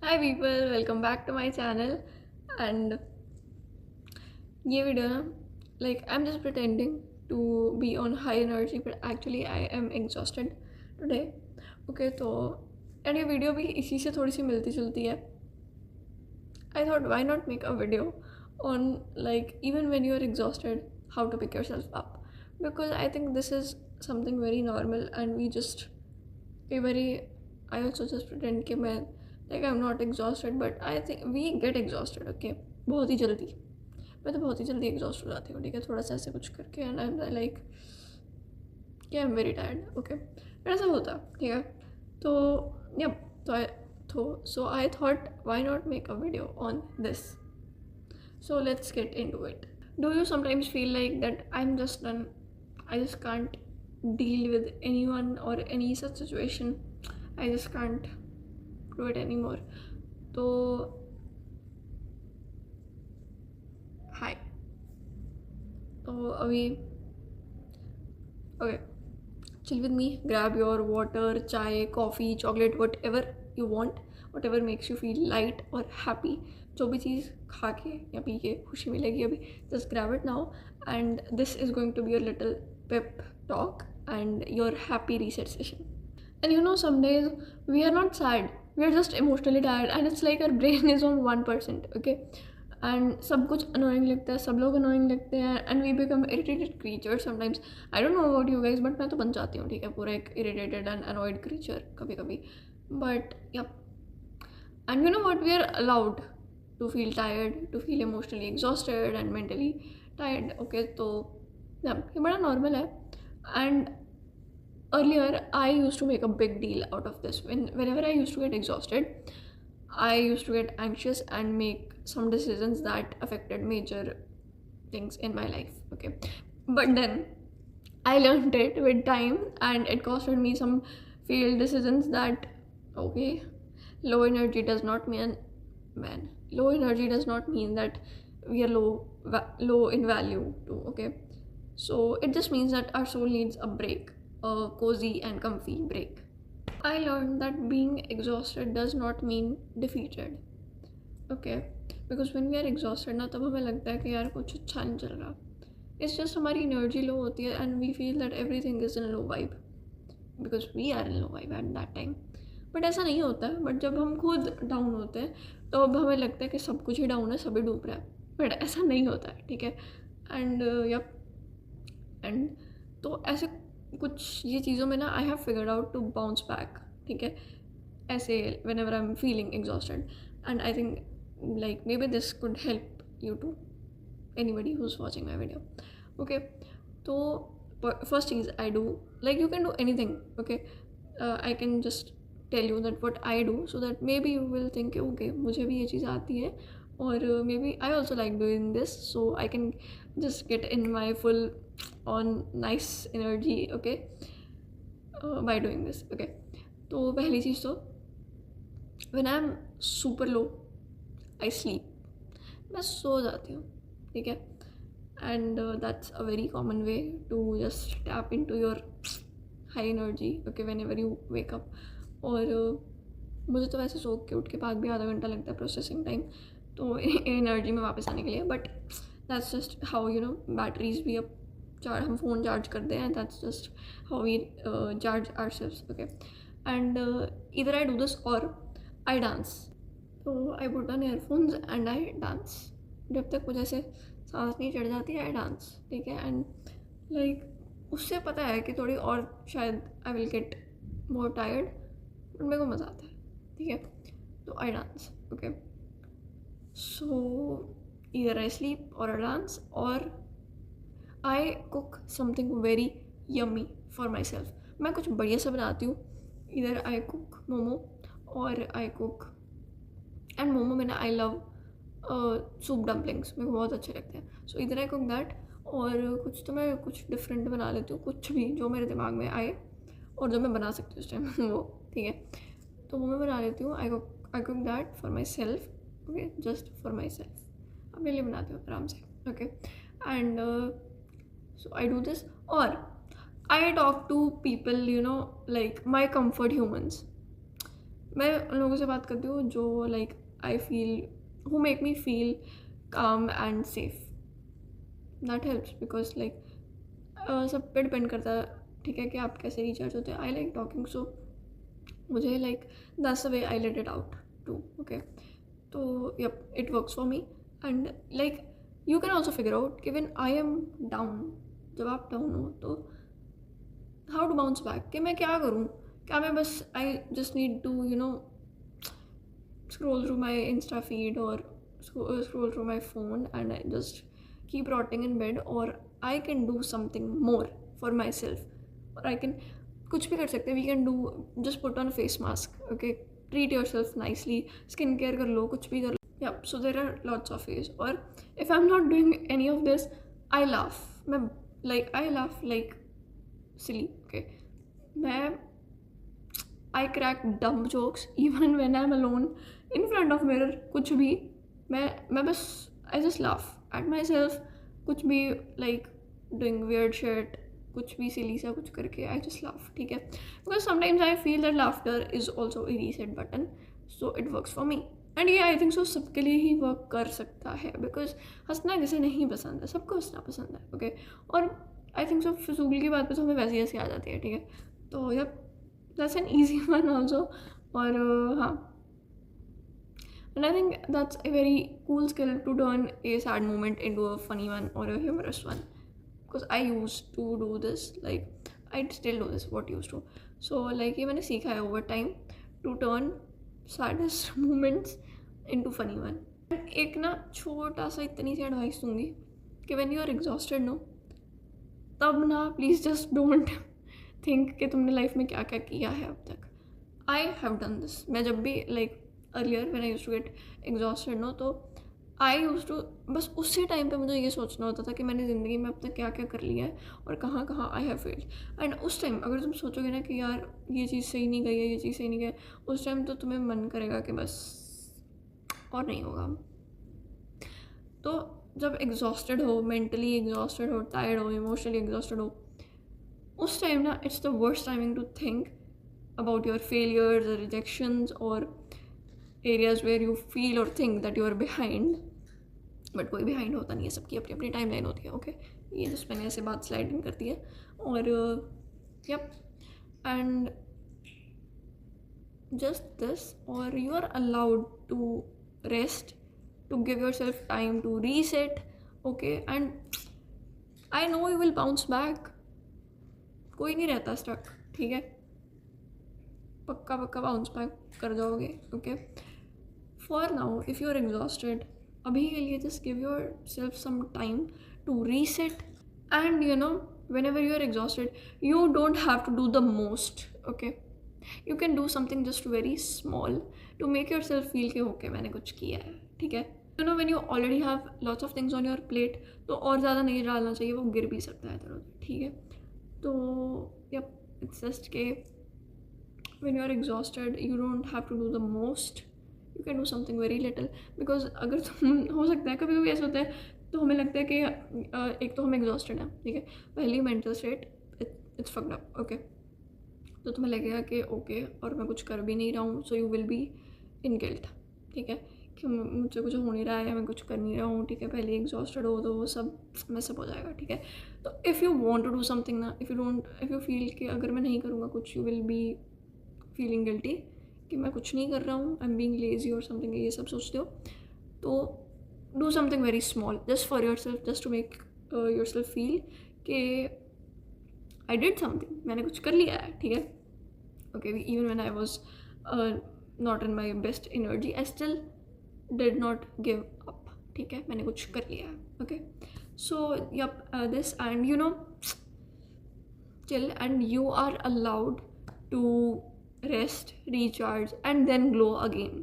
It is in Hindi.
Hi people, welcome back to my channel. And ये वीडियो ना, like I'm just pretending to be on high energy, but actually I am exhausted today. Okay, तो and ये वीडियो भी इसी से थोड़ी सी मिलती जुलती है. I thought why not make a video on like even when you are exhausted, how to pick yourself up, because I think this is something very normal and we just a very I also just pretend कि मैं like I'm not exhausted, but I think we get exhausted. Okay, बहुत ही जल्दी. मैं तो बहुत ही जल्दी एग्जॉस्ट हो जाती हूँ. ठीक है, थोड़ा सा ऐसे कुछ करके एंड आई एम लाइक कि I am very tired. Okay, फिर ऐसा होता. ठीक है, तो yup so I thought why not make a video on this. So let's get into it. Do you sometimes feel like that I'm just done, I just can't deal with anyone or any such situation, I just can't do it anymore? तो हाय, तो अभी okay, chill with me, grab your water, chai, coffee, chocolate, whatever you want, whatever makes you feel light or happy. जो भी चीज़ खा के या पी के खुशी मिलेगी अभी, just grab it now. And this is going to be a little pep talk and your happy reset session. And you know, some days we are not sad, we are just emotionally tired and it's like our brain is on 1%. Okay, and सब कुछ अनोइंग लगता है, सब लोग अनोइंग लगते हैं and we become irritated creature sometimes. I don't know about you guys, but मैं तो बन जाती हूँ. ठीक है, पूरा एक इरिटेटेड एंड अनॉयड क्रीचर कभी कभी. But yup, and you know what, we are allowed to feel tired, to feel emotionally exhausted and mentally tired. Okay, तो ये बड़ा नॉर्मल है. And earlier I used to make a big deal out of this. Whenever I used to get exhausted, I used to get anxious and make some decisions that affected major things in my life. Okay, but then I learned it with time and it costed me some failed decisions that, okay, low energy does not mean, man, low energy does not mean that we are low in value too. Okay, so it just means that our soul needs a break, a cozy and comfy break. I learned that being exhausted does not mean defeated. Okay, because when we are exhausted ना, तब हमें लगता है कि यार कुछ अच्छा नहीं चल रहा. It's just हमारी एनर्जी लो होती है and we feel that everything is in a low vibe because we are in low vibe at that time. But ऐसा नहीं होता है. बट जब हम खुद डाउन होते हैं तो अब हमें लगता है कि सब कुछ ही डाउन है, सभी डूब रहा है. बट ऐसा नहीं होता है. ठीक है, एंड यप, एंड तो ऐसे कुछ ये चीज़ों में ना I have figured out to bounce back. ठीक है, ऐसे whenever I am feeling exhausted and I think like maybe this could help you too, anybody who's watching my video. Okay, so first is I do, like you can do anything. Okay, I can just tell you that what I do so that maybe you will think okay मुझे भी ये चीज़ आती है और maybe I also like doing this, so I can just get in my full on nice energy. Okay, by doing this. Okay, तो पहली चीज़ तो when I'm super low I sleep, मैं सो जाती हूँ. ठीक है, and that's a very common way to just tap in to your high energy. Okay, whenever you wake up. और मुझे तो वैसे सो के उठ के बाद भी आधा घंटा लगता है प्रोसेसिंग टाइम तो एनर्जी में वापस आने के लिए. But that's just how you know batteries भी अब हम फ़ोन चार्ज करते हैं. That's just how we charge ourselves. Okay, and इधर आई डू दिस और आई डांस. तो I put on earphones and I dance. जब तक मुझे ऐसे सांस नहीं चढ़ जाती आई डांस. ठीक है, एंड लाइक उससे पता है कि थोड़ी और शायद I will get more tired, but मेरे को मज़ा आता है. ठीक है, तो I dance. Okay, so either I sleep और आई डांस और I cook something very yummy for my self. मैं कुछ बढ़िया सा बनाती हूँ. ईदर आई कुक मोमो और आई कुक, एंड मोमो में ना आई लव सूप डम्पलिंग्स, मेरे को बहुत अच्छे लगते हैं. सो इधर आई कुक दैट. और कुछ तो मैं कुछ डिफरेंट बना लेती हूँ, कुछ भी जो मेरे दिमाग में आए और जो मैं बना सकती हूँ उस टाइम वो. ठीक है, तो वो मैं बना लेती हूँ. I cook that for myself. Okay, just for myself, अपने लिए बनाती हूँ आराम से. Okay, and so I do this और I talk to people, you know, like my comfort humans. मैं उन लोगों से बात करती हूँ जो like I feel who make me feel calm and safe. That helps because like सब पे डिपेंड करता है, ठीक है, कि आप कैसे रिचार्ज होते हैं. आई लाइक टॉकिंग, सो मुझे like that's the way I let it out to. Okay, तो yup, it works for me. And like you can also figure out कि व्हेन आई एम डाउन, जब आप डाउन हो तो हाउ टू बाउंस बैक, कि मैं क्या करूँ. क्या मैं बस I just need to scroll through my Insta feed or scroll through my phone and I just keep rotting in bed, or I can do something more for myself, or I can कुछ भी कर सकते हैं. we can do just put on a face mask, okay, treat yourself nicely, skin care कर लो, कुछ भी कर लो. yeah, so there are lots of ways. or if I'm not doing any of this, I laugh. मैं I laugh like silly. okay, मैं I crack dumb jokes even when I'm alone in front of mirror. कुछ भी मैं बस I just laugh at myself. कुछ भी like doing weird shit, कुछ भी silly सा कुछ करके I just laugh, ठीक है. Because sometimes I feel that laughter is also a reset button, so it works for me. And ये I think so सबके लिए ही वर्क कर सकता है, because हंसना किसे नहीं पसंद है, सबको हंसना पसंद है. ओके, और आई थिंक सो फिजूल की बात पे तो हमें वैसे ही हंसी आ जाती है, ठीक है. तो yup, that's an easy one also. और हाँ, and I think that's a very cool skill to turn a sad moment into a funny one or a humorous one, because I used to do this, like I still do this, what used to. So like ये मैंने सीखा है over time to turn saddest moments into funny one. एक ना छोटा सा इतनी सी एडवाइस दूंगी कि when you are exhausted no, तब ना प्लीज़ जस्ट डोंट थिंक कि तुमने लाइफ में क्या क्या किया है अब तक. I have done this. मैं जब भी like earlier when I used to get exhausted no, तो आई यूज्ड टू बस उसी टाइम पे मुझे ये सोचना होता था कि मैंने ज़िंदगी में अब तक क्या क्या कर लिया है और कहाँ कहाँ आई हैव फेल्ड. एंड उस टाइम अगर तुम सोचोगे ना कि यार ये चीज़ सही नहीं गई है, ये चीज़ सही नहीं गई, उस टाइम तो तुम्हें मन करेगा कि बस और नहीं होगा. तो जब एग्जॉस्टेड हो, मेंटली एग्जॉस्टेड हो, टायर्ड हो, इमोशनली एग्जॉस्टेड हो, उस टाइम ना it's the worst timing to think about your failures और रिजेक्शंस और एरियाज वेयर यू फील और think that you are behind. But कोई बिहाइंड होता नहीं है, सबकी अपनी अपनी टाइम लाइन होती है. ओके, ये जस्ट मैंने ऐसे बात स्लाइड इन कर दी है. और यप, एंड जस्ट दिस, और you are allowed to rest, to give yourself time to reset. okay, and I know you will bounce back. कोई नहीं रहता स्टक, ठीक है, पक्का पक्का बाउंस बैक कर जाओगे. Okay, for now if you are exhausted, अभी के लिए just give yourself some time to reset. And you know, whenever you are exhausted, you don't have to do the most. okay, you can do something just very small to make yourself feel कि ओके मैंने कुछ किया है, ठीक है. You know, when you already have lots of things on your plate, तो और ज़्यादा नहीं डालना चाहिए, वो गिर भी सकता है इधर उधर, ठीक है. तो यप, इट्स जस्ट के when you are exhausted you don't have to do the most, you can do something very little. Because अगर तुम हो सकता है कभी कभी ऐसा होता है, तो हमें लगता है कि एक तो हम एग्जॉस्टेड हैं, ठीक है, पहली mental state it's fucked up. Okay, तो तुम्हें लगेगा कि ओके और मैं कुछ कर भी नहीं रहा हूँ, so you will be in guilt, ठीक है, कि मुझसे कुछ हो नहीं रहा है या मैं कुछ कर नहीं रहा हूँ, ठीक है. पहले एग्जॉस्टेड हो तो वो सब मैसअप हो जाएगा, ठीक है. तो if you want to do something ना, इफ़ यू फील कि अगर मैं नहीं करूँगा कुछ, you will be feeling guilty कि मैं कुछ नहीं कर रहा हूँ, आई एम बीइंग लेजी और समथिंग, ये सब सोचते हो, तो do something very small just for योर सेल्फ, जस्ट टू मेक योर सेल्फ फील कि आई डिड समथिंग, मैंने कुछ कर लिया है, ठीक है. Okay, even when I was not in my best energy, I still did not give up, ठीक है, मैंने कुछ कर लिया है. Okay, so yup, this, and you know, chill, and you are allowed to rest, recharge, and then glow again.